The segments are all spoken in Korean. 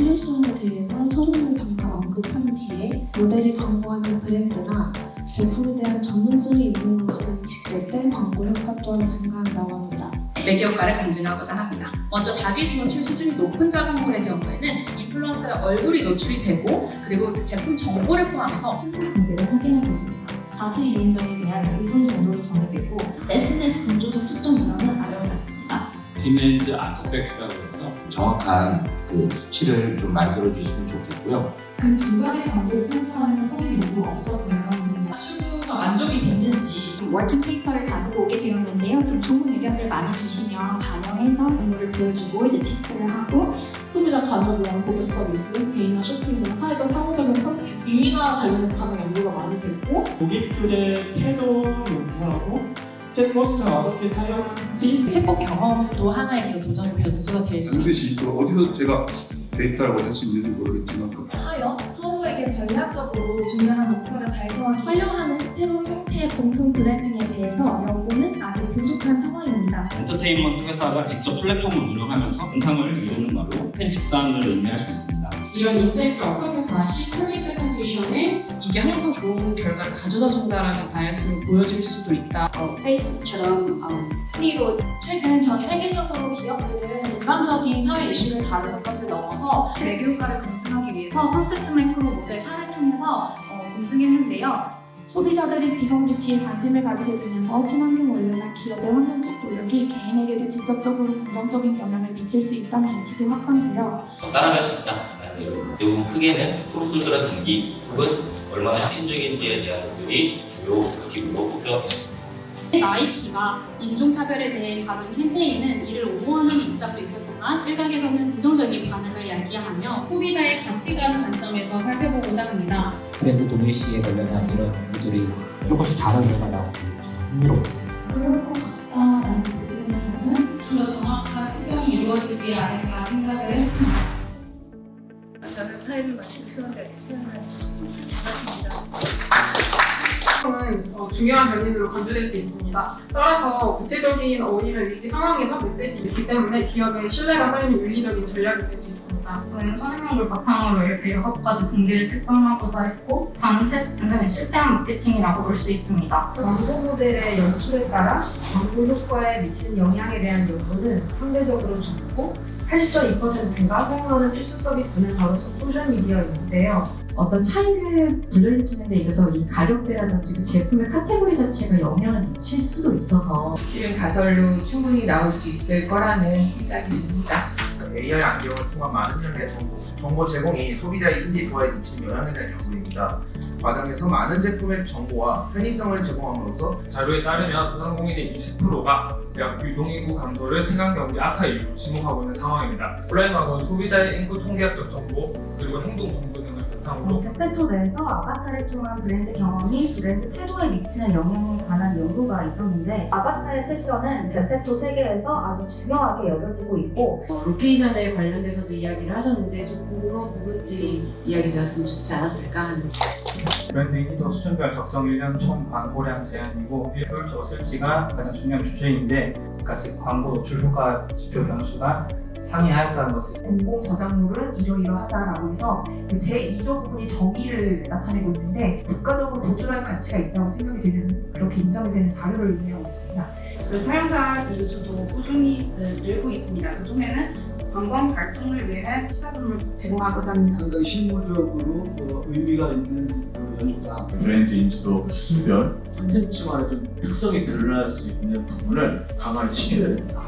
필요성에 대해서 서론을 잠깐 언급한 뒤에 모델이 광고하는 브랜드나 제품에 대한 전문성이 있는 것으로 인식될 때 광고 효과 또한 증가한다고 합니다. 매개효과를 검증하고자 합니다. 먼저 자기 노출 수준이 높은 작업물의 경우에는 인플루언서의 얼굴이 노출이 되고 그리고 제품 정보를 포함해서 관계를 확인해 보십니다. 자세 유인점에 대한 의존 정도로 정의되고 SNS 동조적 측정 인원은 아래로같습니다. 이미지 아스펙트라고 해서 정확한 그 수치를 좀 만들어 주시면 좋겠고요. 그 중간에 관계를 참고하는 성의 요구 없었으면 추구가 만족이 됐는지 워킹 페이퍼를 가지고 오게 되었는데요. 좀 좋은 의견들 많이 주시면 반영해서 업무를 보여주고 이제 체크를 하고 소비자 가족을 위한 고객 서비스, 개인화 쇼핑 등 사회적 상호적인 컨텐츠, 유인화 관련해서 가장 연구가 많이 됐고 고객들의 태도 연구하고 챗버스를 어떻게 사용하는지 챗봇 경험도 하나의 그런 조정의 변수가 될 수 있습니다. 반드시 어디서 제가 데이터를 얻을 수 있는지 모르겠지만 하여 서로에게 전략적으로 중요한 목표를 달성하기 활용하는 새로운 형태의 공통 브랜딩에 대해서 연구는 아직 부족한 상황입니다. 엔터테인먼트 회사가 직접 플랫폼을 운영하면서 영상을 이루는 바로 편집단을 의미할 수 있습니다. 이런 인사이트를 어떻게 다시 서비스 세그멘테이션에 이게 항상 좋은 결과를 가져다 준다라는 바이어스를 보여줄 수도 있다. 페이스북처럼 프리로 최근 전 세계적으로 기업들은 일반적인 사회 이슈를 다루는 것을 넘어서 매개 효과를 검증하기 위해서 프로세스 마이크로 모델 사례를 통해서 검증했는데요. 소비자들이 비성뷰티에 관심을 가지게 되면서 친환경 원료나 기업의 환경적 노력이 개인에게도 직접적으로 긍정적인 영향을 미칠 수 있다는 인식이 확산되어 따라갈 수 있다라는 내용 크게는 프로소셜한 동기 혹은 얼마나 혁신적인지에 대한 것들이 주요 기구로 꼽혀있습니다. 나이키가 인종차별에 대해 다룬 캠페인은 이를 옹호하는 입장도 있었지만 일각에서는 부정적인 반응을 야기하며 소비자의 가치관 관점에서 살펴보고자 합니다. 브랜드 동일시에 관련한 이런 연구들이 조금씩 다른 결과가 나오고 흥미로웠어요. 그럴 것 같다라는 부분에서는 좀 더 정확한 수정이 이루어지지 않을까 생각을 했습니다. 저는 사회를 맡은 수원대학교 최은하 교수입니다. 은 중요한 변인으로 간주될 수 있습니다. 따라서 구체적인 어울리는 위기 상황에서 메시지를 있기 때문에 기업의 신뢰가 쌓이는 윤리적인 전략이 될 수 있습니다. 저희는 선행력을 바탕으로 이렇게 6가지 분기를 측정하고자 했고 다른 테스트는 실패한 마케팅이라고 볼 수 있습니다. 광고 모델의 연출에 따라 광고 효과에 미치는 영향에 대한 연구는 상대적으로 적고 80.2%가 사용하는 필수 서비스는 바로 소셜미디어인데요. 어떤 차이를 불러일으키는 데 있어서 이 가격대라든지 그 제품의 카테고리 자체가 영향을 미칠 수도 있어서 실은 가설로 충분히 나올 수 있을 거라는 생각입니다. AI 안경을 통한 많은 양의 정보 제공이 소비자의 인지 부하에 미치는 영향에 대한 연구입니다. 과정에서 많은 제품의 정보와 편의성을 제공함으로써 자료에 따르면 소상공인의 20%가 대학 유동인구 감소를 친환경비 악화 이유로 지목하고 있는 상황입니다. 온라인망은 소비자의 인구 통계학적 정보 그리고 행동 정보 등을 바탕으로 제페토 내에서 아바타를 통한 브랜드 경험이 브랜드 태도에 미치는 영향에 관한 연구가 있었는데 아바타의 패션은 제페토 세계에서 아주 중요하게 여겨지고 있고 로케이션에 관련돼서도 이야기를 하셨는데 좀 그런 부분들이 이야기되었으면 좋지 않았을까 하는 브랜드 인지도 수준별 적정 1년 총 광고량 제한이고 효율적 설치가 가장 중요한 주제인데 같이 광고 노출 효과 지표 변수가 상이하였다는 것을 공공 저작물은 이러이러하다라고 해서 그 제2조 부분이 정의를 나타내고 있는데 국가적으로 보존할 가치가 있다고 생각이 되는 그렇게 인정이 되는 자료를 의미하고 있습니다. 그 사용자 인수도 꾸준히 늘고 있습니다. 그중에는 관광 발전을 위해 시사점을 제공하고자 합니다. 상당히 실무적으로 의미가 있는 연구다. 브랜드 인지도 수준별 콘텐츠만의 좀 특성이 드러날 수 있는 부분을 강화를 시켜야 됩니다.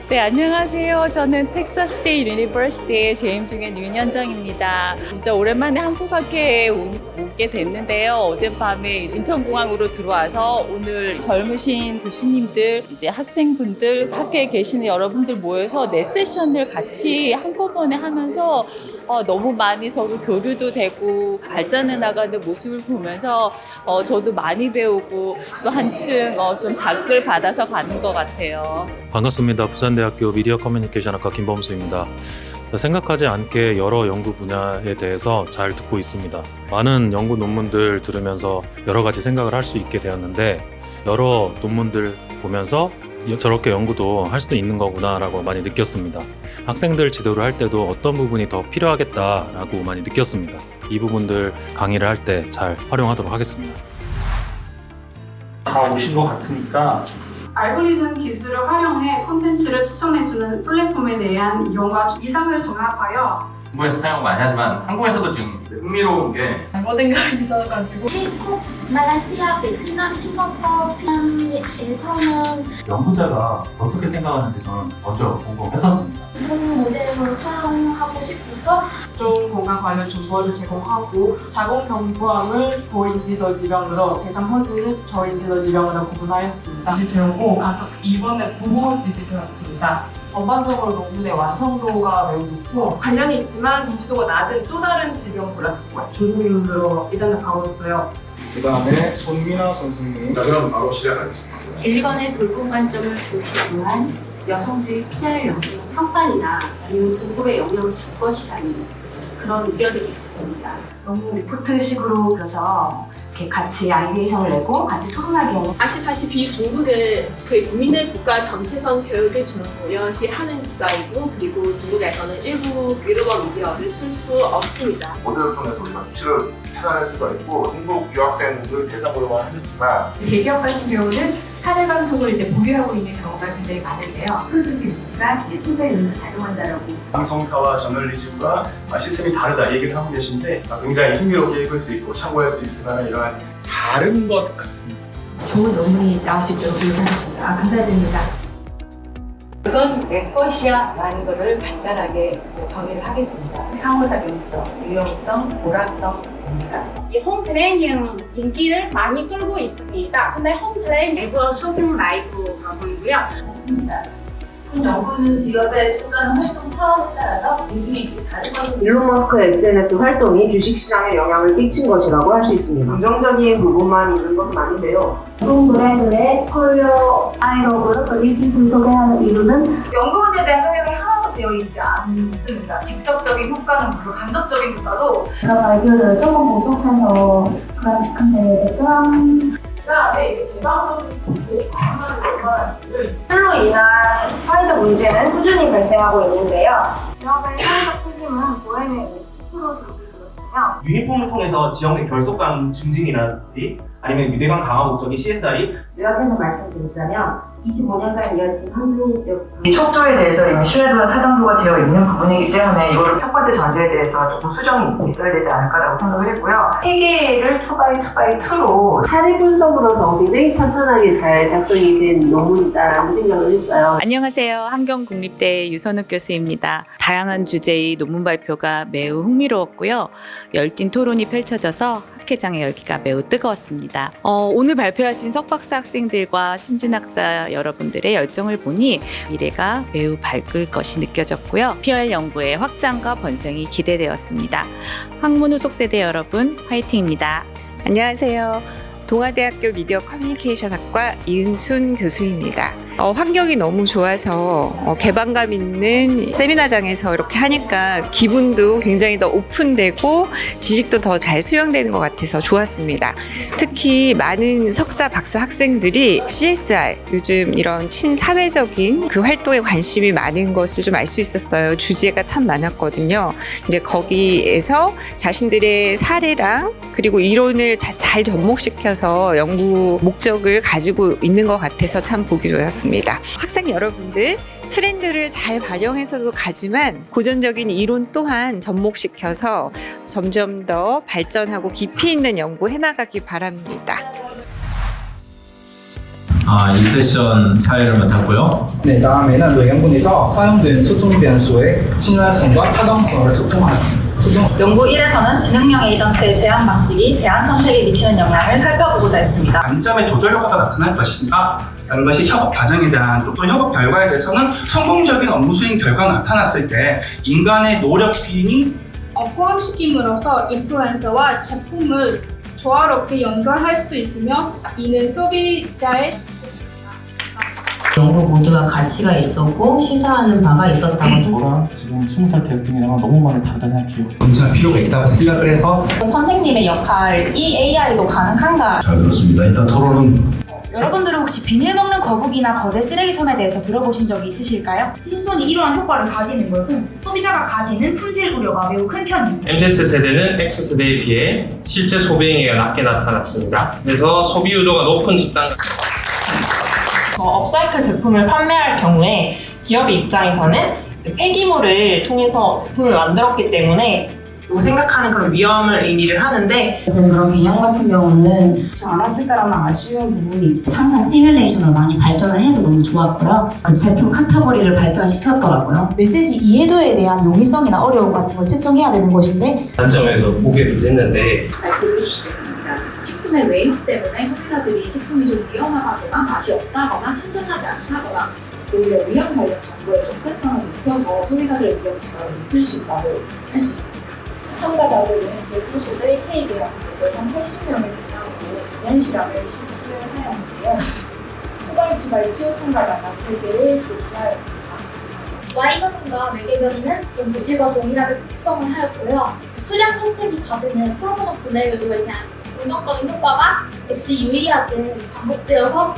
네, 안녕하세요. 저는 텍사스 스테이트 유니버시티에 재임 중인 윤현정입니다. 진짜 오랜만에 한국학회에 오게 됐는데요. 어젯밤에 인천공항으로 들어와서 오늘 젊으신 교수님들, 이제 학생분들, 학교에 계시는 여러분들 모여서 네 세션을 같이 한꺼번에 하면서 너무 많이 서로 교류도 되고 발전해 나가는 모습을 보면서 저도 많이 배우고 또 한층 좀 자극을 받아서 가는 것 같아요. 반갑습니다. 부산대학교 미디어 커뮤니케이션학과 김범수입니다. 생각하지 않게 여러 연구 분야에 대해서 잘 듣고 있습니다. 많은 연구 논문들 들으면서 여러 가지 생각을 할 수 있게 되었는데 여러 논문들 보면서 저렇게 연구도 할 수도 있는 거구나라고 많이 느꼈습니다. 학생들 지도를 할 때도 어떤 부분이 더 필요하겠다라고 많이 느꼈습니다. 이 부분들 강의를 할 때 잘 활용하도록 하겠습니다. 다 오신 것 같으니까 알고리즘 기술을 활용해 콘텐츠를 추천해주는 플랫폼에 대한 이용과 이상을 종합하여 중국에서 사용 많이 하지만 한국에서도 지금 흥미로운 게 잘못된가 있어가지고 태국, 말레이시아, 베트남, 싱가포르, 피난에서는 연구자가 어떻게 생각하는지 저는 먼저 궁금했었습니다. 이런 모델로 사용하고 싶어서 종 건강 관련 정보를 제공하고 자궁경 포함을 고인지도 질병으로 대상 펀드는 저인지도 질병으로 구분하였습니다. 지지 배우고 가서 이번에 부모 지지 배웠습니다. 전반적으로 논문의 완성도가 매우 높고 관련이 있지만 인지도가 낮은 또 다른 질병을 골랐었고요. 조류로 일단은 가고 있어요. 그 다음에 손민아 선생님. 자, 그럼 바로 시작하겠습니다. 일관의 돌봄 관점을 중시한 여성주의 피날 연구는 상반이나 아니면 동급에 영향을 줄 것이라는 그런 우려들이 있었습니다. 너무 리포트식으로 그려서 이렇게 같이 아이디에이션을 내고 같이 토론하기에는 아시다시피 중국은 그 국민의 국가 정체성 교육을 중요시하는 국가이고 그리고 중국에서는 일부 글로벌 미디어를 쓸 수 없습니다. 모델을 통해서 우리가 수치를 찾아낼 수가 있고 한국 유학생들 대상으로만 하셨지만 대기업 같은 경우는 사례 방송을 이제 보유하고 있는 경우가 굉장히 많은데요. 프로듀스 위치가 통제 능력을 작용한다라고. 방송사와 저널리즘과 시스템이 다르다 얘기를 하고 계신데 굉장히 흥미롭게 읽을 수 있고 참고할 수 있을 만한 이러한 다른 것 같습니다. 좋은 논문이 나올 수 있도록 노력하겠습니다. 감사드립니다. 이건 내 것이야 라는 것을 간단하게 정의를 하겠습니다. 상호작용성, 유용성, 오락성입니다. 이 홈트레이닝 인기를 많이 끌고 있습니다. 근데 홈트레이닝에서 쇼핑 라이브가 보이고요. 맞습니다. 연구는 직업의 수단 활동 사업에 따라서 인중이 다르거든요. 일론 머스크의 SNS 활동이 주식시장에 영향을 끼친 것이라고 할 수 있습니다. 긍정적인 부분만 있는 것은 아닌데요. 동 브랜드의 컬러 아이로그를 리지스 소개하는 이유는 연구 문제에 대한 설명이 하나도 되어 있지 않습니다. 직접적인 효과는 물론 간접적인 효과도 제가 발표를 조금 부족해서 그렇한데 그다음에 이제 개방적인 다양한 결과를 술로 인한 사회적 문제는 꾸준히 발생하고 있는데요. 기업의 사회적 책임은 보행의 스스로 저질렀으며 유니폼을 통해서 지역 내 결속감 증진이라든지 아니면 유대감 강화 목적인 CSR이 요약해서 말씀드리자면 25년간 이어진 항준이 지역 이 척도에 대해서 이미 신뢰도나 타당도가 되어 있는 부분이기 때문에 이거를 첫 번째 전제에 대해서 조금 수정이 있어야 되지 않을까라고 생각을 했고요. 세 개를 2x2x2로 사례 분석으로서 굉장히 탄탄하게 잘 작성이 된 논문이다라는 생각을 했어요. 안녕하세요. 한경국립대 유선욱 교수입니다. 다양한 주제의 논문 발표가 매우 흥미로웠고요. 열띤 토론이 펼쳐져서 학회장의 열기가 매우 뜨거웠습니다. 오늘 발표하신 석박사 학생들과 신진학자 여러분들의 열정을 보니 미래가 매우 밝을 것이 느껴졌고요. PR 연구의 확장과 번성이 기대되었습니다. 학문 후속 세대 여러분 화이팅입니다. 안녕하세요. 동아대학교 미디어 커뮤니케이션 학과 이은순 교수입니다. 환경이 너무 좋아서 개방감 있는 세미나장에서 이렇게 하니까 기분도 굉장히 더 오픈되고 지식도 더 잘 수용되는 것 같아서 좋았습니다. 특히 많은 석사, 박사 학생들이 CSR, 요즘 이런 친사회적인 그 활동에 관심이 많은 것을 좀 알 수 있었어요. 주제가 참 많았거든요. 이제 거기에서 자신들의 사례랑 그리고 이론을 다 잘 접목시켜서 연구 목적을 가지고 있는 것 같아서 참 보기 좋았습니다. 학생 여러분들 트렌드를 잘 반영해서도 가지만 고전적인 이론 또한 접목시켜서 점점 더 발전하고 깊이 있는 연구 해나가기 바랍니다. 이 세션 사회를 맡았고요. 네, 다음에는 노영군에서 사용된 소통 변수의 친화성과 타당성을 소통하는 연구 1에서는 지능형 에이전트의 제한 방식이 대안 선택에 미치는 영향을 살펴보고자 했습니다. 단점의 조절 효과가 나타날 것인가? 라는 것이 협업 과정에 대한 또 협업 결과에 대해서는 성공적인 업무 수행 결과가 나타났을 때 인간의 노력 비용이 포함시킴으로써 인플루언서와 제품을 조화롭게 연결할 수 있으며 이는 소비자의 연구 모두가 가치가 있었고 시사하는 바가 있었다고 저랑 지금 20살 대학생이랑 너무 많이 다르다는 기억. 검증할 필요가 있다고 생각을 해서 선생님의 역할이 AI도 가능한가? 잘 들었습니다. 일단 토론은 여러분들은 혹시 비닐 먹는 거북이나 거대 쓰레기솜에 대해서 들어보신 적이 있으실까요? 흰손이 이러한 효과를 가지는 것은 소비자가 가지는 품질 우려가 매우 큰 편입니다. MZ세대는 X세대에 비해 실제 소비행위가 낮게 나타났습니다. 그래서 소비 유도가 높은 집단 업사이클 제품을 판매할 경우에 기업의 입장에서는 이제 폐기물을 통해서 제품을 만들었기 때문에 생각하는 그런 위험을 의미를 하는데 이제 그런 개념 같은 경우는 좀 않았을까라는 아쉬운 부분이 상상 시뮬레이션을 많이 발전을 해서 너무 좋았고요. 그 제품 카테고리를 발전시켰더라고요. 메시지 이해도에 대한 용이성이나 어려움 같은 걸 측정해야 되는 것인데 관점에서 보게 됐는데 잘 보여주시겠습니다. 식품의 외형 때문에 소비자들이 식품이 좀 위험하다거나 맛이 없다거나 신선하지 않다거나 오히려 위험 관련 정보의 접근성을 높여서 소비자들의 위험 지각을 높일 수 있다고 할 수 있습니다. 참가자들은 대구소대 K대학 여성 80명을 대상으로 2년 실험을 실시를 하였는데요. 투바이투 참가자가 3개를 실시하였습니다. Y변인과 외계변이는 연구 1과 동일하게 측정을 하였고요. 수량 혜택이 받으는 프로모션 금액에 대한 긍정적인 효과가 역시 유의하게 반복되어서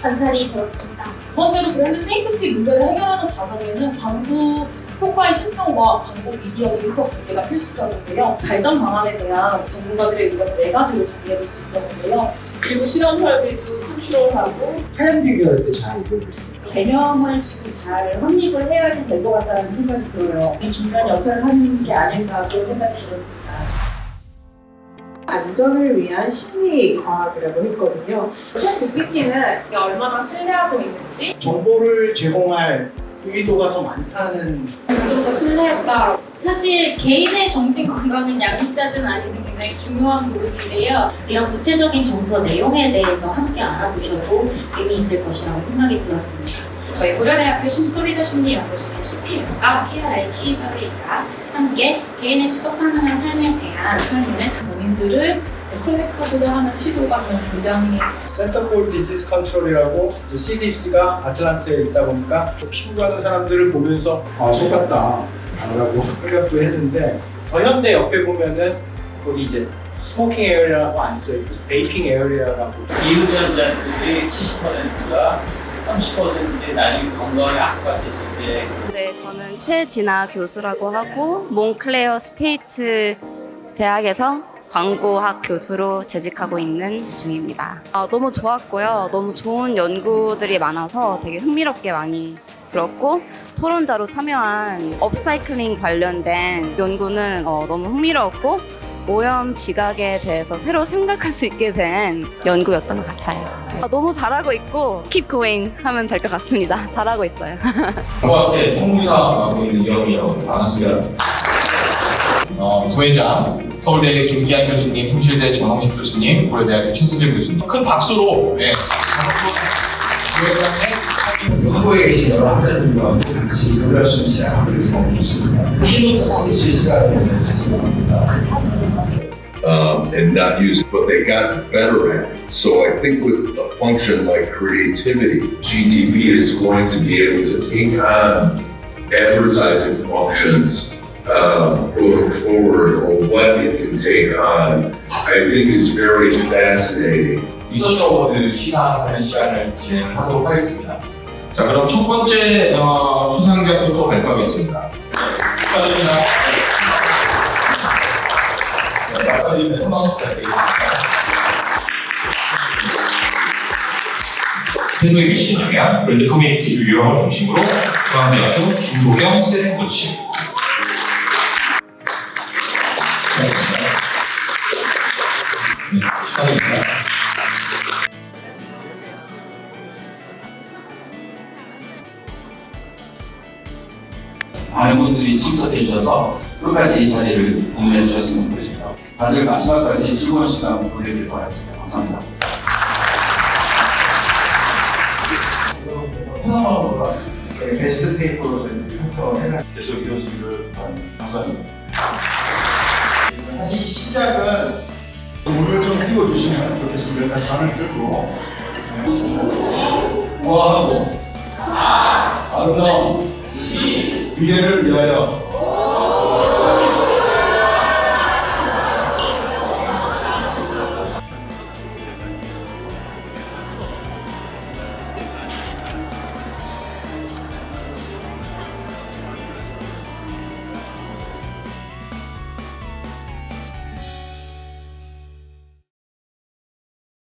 관찰이 되었습니다. 두 번째로 브랜드 세이프티 문제를 해결하는 과정에는 광고 효과의 측정과 광고 미디어 데이터 관계가 필수적인데요. 발전 방안에 대한 전문가들의 의견 4가지를 정리해볼 수 있었는데요. 그리고 실험 설계도 컨트롤하고 사연 비교할 때 잘 이용해주세요. 개념을 지금 잘 확립을 해야지 될 것 같다는 생각이 들어요. 이 중요한 역할을 하는 게 아닐까 그런 생각이 들었습니다. 안전을 위한 심리 과학이라고 했거든요. 챗GPT는 얼마나 신뢰하고 있는지 정보를 제공할 의도가 더 많다는 좀 더 신뢰했다. 사실 개인의 정신 건강은 양육자든 아니든 굉장히 중요한 부분인데요. 이런 구체적인 정서 내용에 대해서 함께 알아보셔도 의미 있을 것이라고 생각이 들었습니다. 저희 고려대학교 소비자 심리연구실의 CPM과 KRI K사회가 함께 개인의 지속 가능한 삶에 대한 설문을 본인들을 콜렉하고자 하는 시도가 저는 굉장히 센터 포 디지즈 컨트롤이라고 CDC가 아틀란타에 있다 보니까 피부 가는 사람들을 보면서 속았다 라고 생각도 했는데 더 현대 옆에 보면은 거기 이제 스모킹 에어리아라고 안 써있고 베이핑 에어리아라고 미흡연자들이 70%가 30% 나중에 건강이 악화됐을 때. 네, 저는 최진아 교수라고 하고 몽클레어 스테이트 대학에서 광고학 교수로 재직하고 있는 중입니다. 너무 좋았고요. 너무 좋은 연구들이 많아서 되게 흥미롭게 많이 들었고 토론자로 참여한 업사이클링 관련된 연구는 너무 흥미로웠고 오염 지각에 대해서 새로 생각할 수 있게 된 연구였던 것 같아요. 너무 잘하고 있고 keep going 하면 될 것 같습니다. 잘하고 있어요. 광고학회 총무사하고 있는 이영이라고 반갑습니다. 부회장 서울대 김기한 교수님, 숭실대 정홍식 교수님, 고려대학교 최수재 교수님 큰 박수로 부회장의 한국에 계신 여러 학자들과 같이 교류할 수 있는 시간을 그래서 너무 좋습니다. 키노트 스피치 시간을 가지고 합니다. And not use it, but they got better at it. So I think with a function like creativity, GTP is going to be able to take on advertising functions going forward, or what it can take on, I think is very fascinating. 리서치 어워드 시상하는 시간을 진행하도록 하겠습니다. 자, 그럼 첫 번째 수상자부터 발표하겠습니다. 축하드립니다. 박사님 한 박수 부탁드리겠습니다. 태도의 미친 영향, 브랜드 커뮤니티 기술 유형을 중심으로 중앙대학교 김도경 세렌코치. 축하드립니다. 많은 분들이 참석해 주셔서 끝까지 이 자리를 공유해 주셨으면 좋겠습니다. 다들 마지막까지 즐거운 시간 보내길 바라겠습니다. 감사합니다. 편함으로 돌아왔습니다. 베스트 페이퍼로 저희들이 평가를 계속 이어지기를 감사합니다. 사실 이 시작은 오늘 좀 띄워주시면 좋겠습니다. 일단 잔을 들고 우아하고 아름다운 미래를 위하여